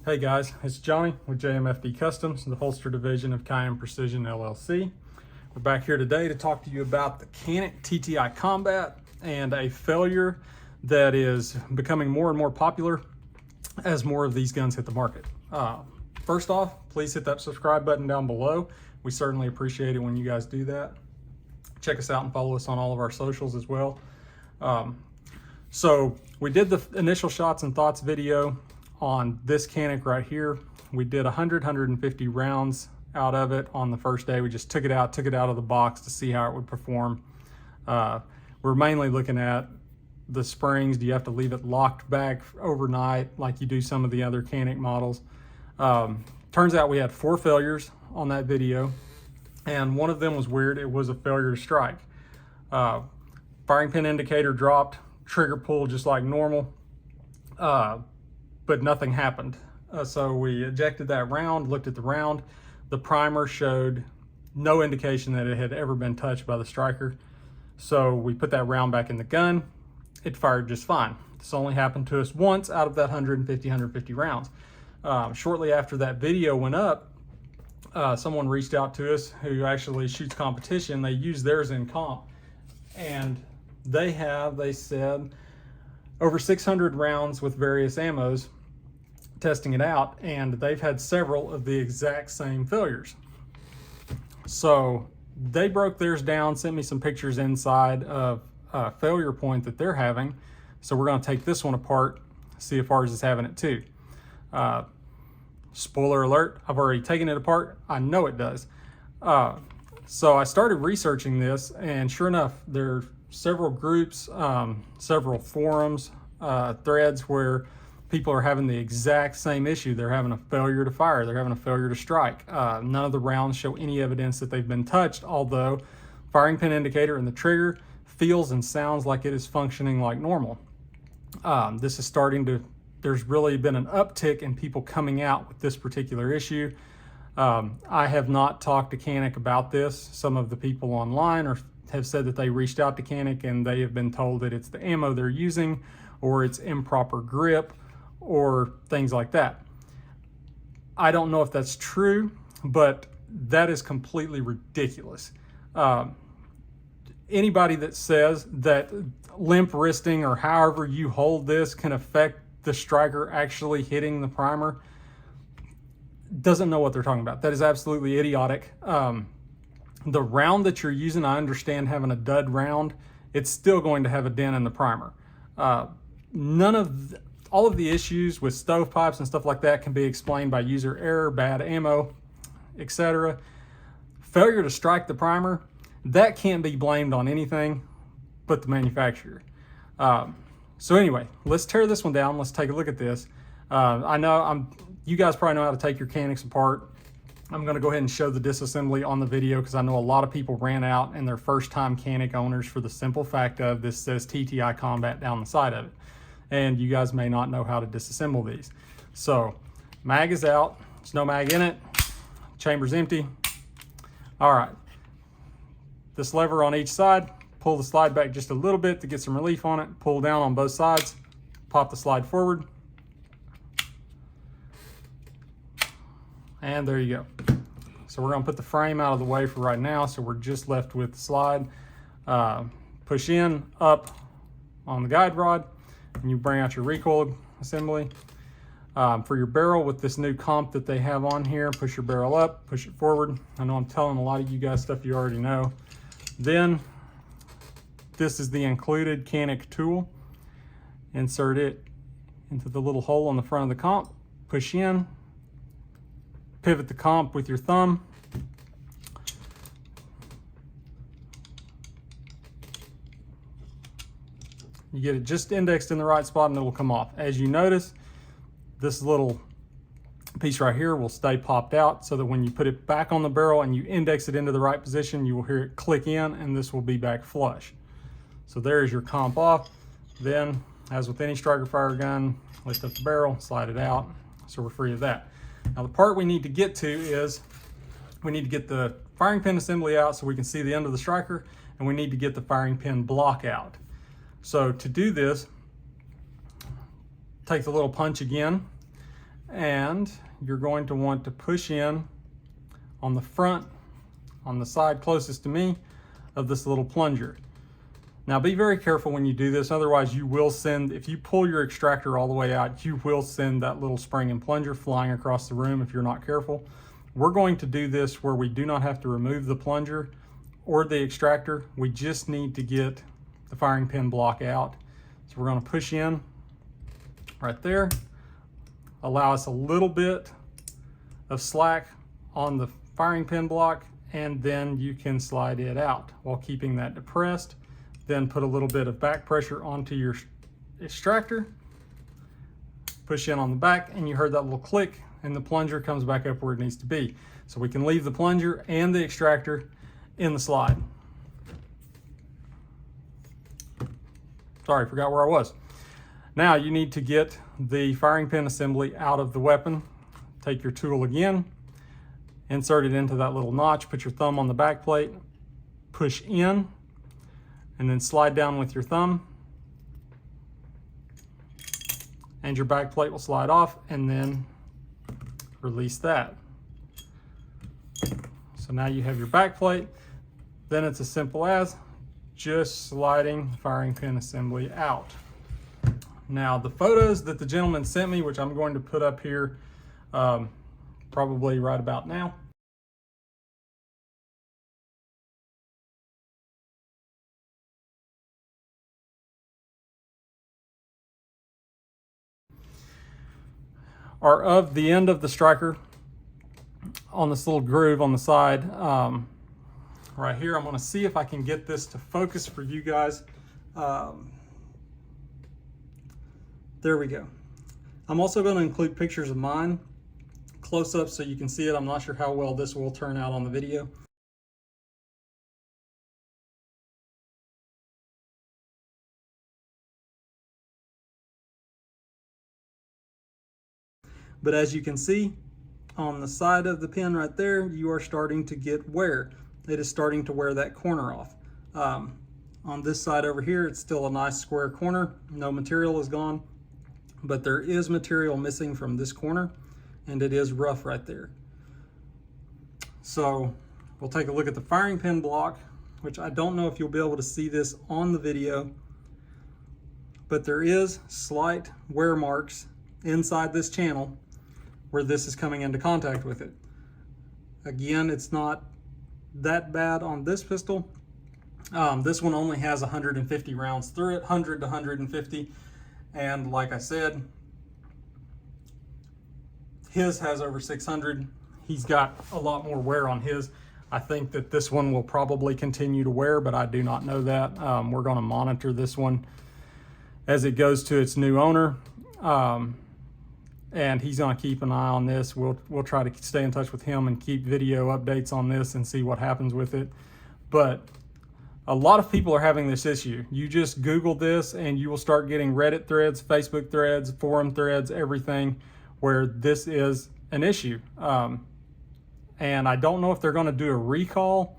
Hey guys, it's Johnny with JMFD Customs, the holster division of Canik Precision LLC. We're back here today to talk to you about the Canik TTI Combat and a failure that is becoming more and more popular as more of these guns hit the market. First off, please hit that subscribe button down below. We certainly appreciate it when you guys do that. Check us out and follow us on all of our socials as well. So we did the initial shots and thoughts video on this Canik right here. We did 150 rounds out of it on the first day. We just took it out of the box to see how it would perform. We're mainly looking at the springs. Do you have to leave it locked back overnight like you do some of the other Canik models? Turns out we had 4 failures on that video, and one of them was weird. It was a failure to strike. Firing pin indicator dropped, trigger pull just like normal, but nothing happened. So we ejected that round, looked at the round. The primer showed no indication that it had ever been touched by the striker. So we put that round back in the gun. It fired just fine. This only happened to us once out of that 150 rounds. Shortly after that video went up, someone reached out to us who actually shoots competition. They use theirs in comp, and they said, over 600 rounds with various ammos testing it out, and they've had several of the exact same failures. So they broke theirs down, sent me some pictures inside of a failure point that they're having. So we're going to take this one apart, see if ours is having it too. Spoiler alert, I've already taken it apart. I know it does. So I started researching this, and sure enough, there are several groups, several forums, threads where people are having the exact same issue. They're having a failure to fire. They're having a failure to strike. None of the rounds show any evidence that they've been touched, although firing pin indicator and the trigger feels and sounds like it is functioning like normal. This is starting to, there's really been an uptick in people coming out with this particular issue. I have not talked to Canik about this. Some of the people online have said that they reached out to Canik and they have been told that it's the ammo they're using, or it's improper grip, or things like that. I don't know if that's true, but that is completely ridiculous. Anybody that says that limp wristing or however you hold this can affect the striker actually hitting the primer doesn't know what they're talking about. That is absolutely idiotic. The round that you're using, I understand having a dud round, it's still going to have a dent in the primer. All of the issues with stovepipes and stuff like that can be explained by user error, bad ammo, etc. Failure to strike the primer, that can't be blamed on anything but the manufacturer. So anyway, let's tear this one down. Let's take a look at this. I know you guys probably know how to take your Caniks apart. I'm going to go ahead and show the disassembly on the video because I know a lot of people ran out and they're first-time Canik owners for the simple fact of this says TTI Combat down the side of it. And you guys may not know how to disassemble these. So mag is out, there's no mag in it, chamber's empty. All right, this lever on each side, pull the slide back just a little bit to get some relief on it, pull down on both sides, pop the slide forward, and there you go. So we're gonna put the frame out of the way for right now, so we're just left with the slide. Push in, up on the guide rod, and you bring out your recoil assembly. For your barrel with this new comp that they have on here, push your barrel up, push it forward. I know I'm telling a lot of you guys stuff you already know. Then this is the included Canik tool. Insert it into the little hole on the front of the comp, push in, pivot the comp with your thumb. You get it just indexed in the right spot and it will come off. As you notice, this little piece right here will stay popped out so that when you put it back on the barrel and you index it into the right position, you will hear it click in and this will be back flush. So there's your comp off. Then, as with any striker fire gun, lift up the barrel, slide it out, so we're free of that. Now the part we need to get to is we need to get the firing pin assembly out so we can see the end of the striker, and we need to get the firing pin block out. So to do this, take the little punch again and you're going to want to push in on the front, on the side closest to me, of this little plunger. Now be very careful when you do this, otherwise you will send, if you pull your extractor all the way out, you will send that little spring and plunger flying across the room if you're not careful. We're going to do this where we do not have to remove the plunger or the extractor. We just need to get the firing pin block out. So we're going to push in right there, allow us a little bit of slack on the firing pin block, and then you can slide it out while keeping that depressed. Then put a little bit of back pressure onto your extractor, push in on the back, and you heard that little click, and the plunger comes back up where it needs to be. So we can leave the plunger and the extractor in the slide. Sorry, forgot where I was. Now you need to get the firing pin assembly out of the weapon. Take your tool again, insert it into that little notch, put your thumb on the back plate, push in, and then slide down with your thumb, and your back plate will slide off, and then release that. So now you have your back plate. Then it's as simple as just sliding the firing pin assembly out. Now the photos that the gentleman sent me, which I'm going to put up here probably right about now, are of the end of the striker on this little groove on the side. Right here, I'm gonna see if I can get this to focus for you guys. There we go. I'm also gonna include pictures of mine close up so you can see it. I'm not sure how well this will turn out on the video. But as you can see, on the side of the pin right there, you are starting to get wear. It is starting to wear that corner off. On this side over here, it's still a nice square corner. No material is gone, but there is material missing from this corner, and it is rough right there. So we'll take a look at the firing pin block, which I don't know if you'll be able to see this on the video, but there is slight wear marks inside this channel where this is coming into contact with it. Again, it's not that bad on this pistol. This one only has 150 rounds through it, 100 to 150. And like I said, his has over 600. He's got a lot more wear on his. I think that this one will probably continue to wear, but I do not know that. We're gonna monitor this one as it goes to its new owner. And he's gonna keep an eye on this. We'll try to stay in touch with him and keep video updates on this and see what happens with it. But a lot of people are having this issue. You just Google this and you will start getting Reddit threads, Facebook threads, forum threads, everything where this is an issue. And I don't know if they're gonna do a recall.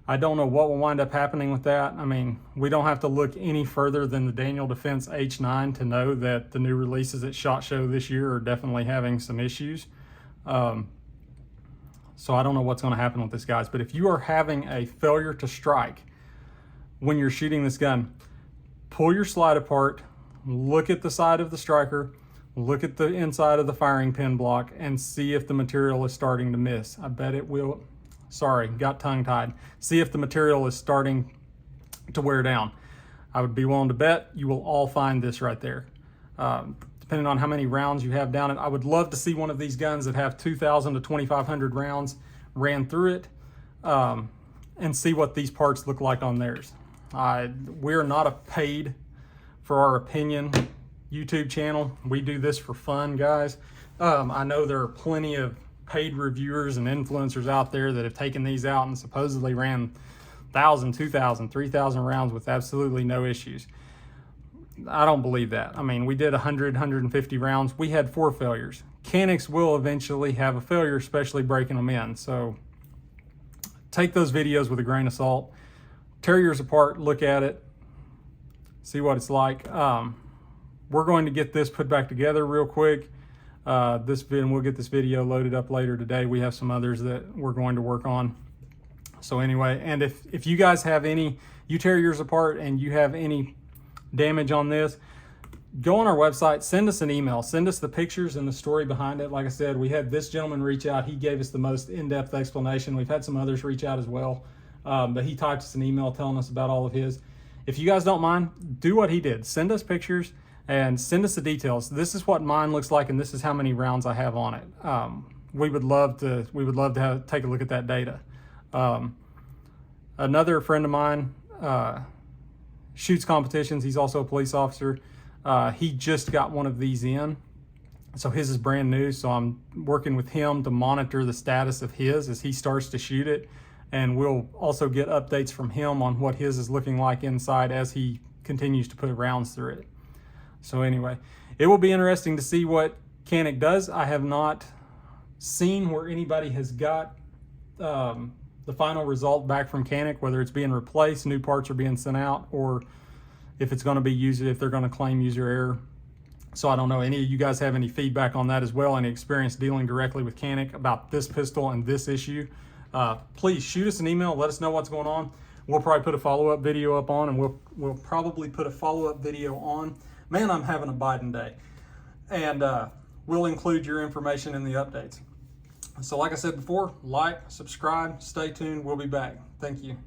I don't know what will wind up happening with that. I mean, we don't have to look any further than the Daniel Defense H9 to know that the new releases at SHOT Show this year are definitely having some issues. So I don't know what's gonna happen with this, guys. But if you are having a failure to strike when you're shooting this gun, pull your slide apart, look at the side of the striker, look at the inside of the firing pin block, and see if the material is starting to miss. I bet it will. Sorry, got tongue-tied. See if the material is starting to wear down. I would be willing to bet you will all find this right there. Depending on how many rounds you have down it. I would love to see one of these guns that have 2,000 to 2,500 rounds ran through it, and see what these parts look like on theirs. We're not a paid for our opinion YouTube channel. We do this for fun, guys. I know there are plenty of paid reviewers and influencers out there that have taken these out and supposedly ran 1,000, 2,000, 3,000 rounds with absolutely no issues. I don't believe that. I mean, we did 100, 150 rounds. We had 4 failures. Caniks will eventually have a failure, especially breaking them in. So take those videos with a grain of salt. Tear yours apart, look at it, see what it's like. We're going to get this put back together real quick. we'll get this video loaded up later today. We have some others that we're going to work on. So anyway, and if you guys have you tear yours apart and you have any damage on this, go on our website, send us an email, send us the pictures and the story behind it. Like I said, we had this gentleman reach out. He gave us the most in-depth explanation. We've had some others reach out as well, but he typed us an email telling us about all of his. If you guys don't mind, do what he did. Send us pictures and send us the details. This is what mine looks like, and this is how many rounds I have on it. We would love to take a look at that data. Another friend of mine shoots competitions. He's also a police officer. He just got one of these in, so his is brand new. So I'm working with him to monitor the status of his as he starts to shoot it. And we'll also get updates from him on what his is looking like inside as he continues to put rounds through it. So anyway, it will be interesting to see what Canik does. I have not seen where anybody has got the final result back from Canik, whether it's being replaced, new parts are being sent out, or if it's going to be used, if they're going to claim user error. So I don't know, any of you guys have any feedback on that as well, any experience dealing directly with Canik about this pistol and this issue, please shoot us an email, let us know what's going on. We'll probably put a follow-up video up on, and we'll probably put a follow-up video on. Man, I'm having a Biden day. And we'll include your information in the updates. So like I said before, like, subscribe, stay tuned. We'll be back. Thank you.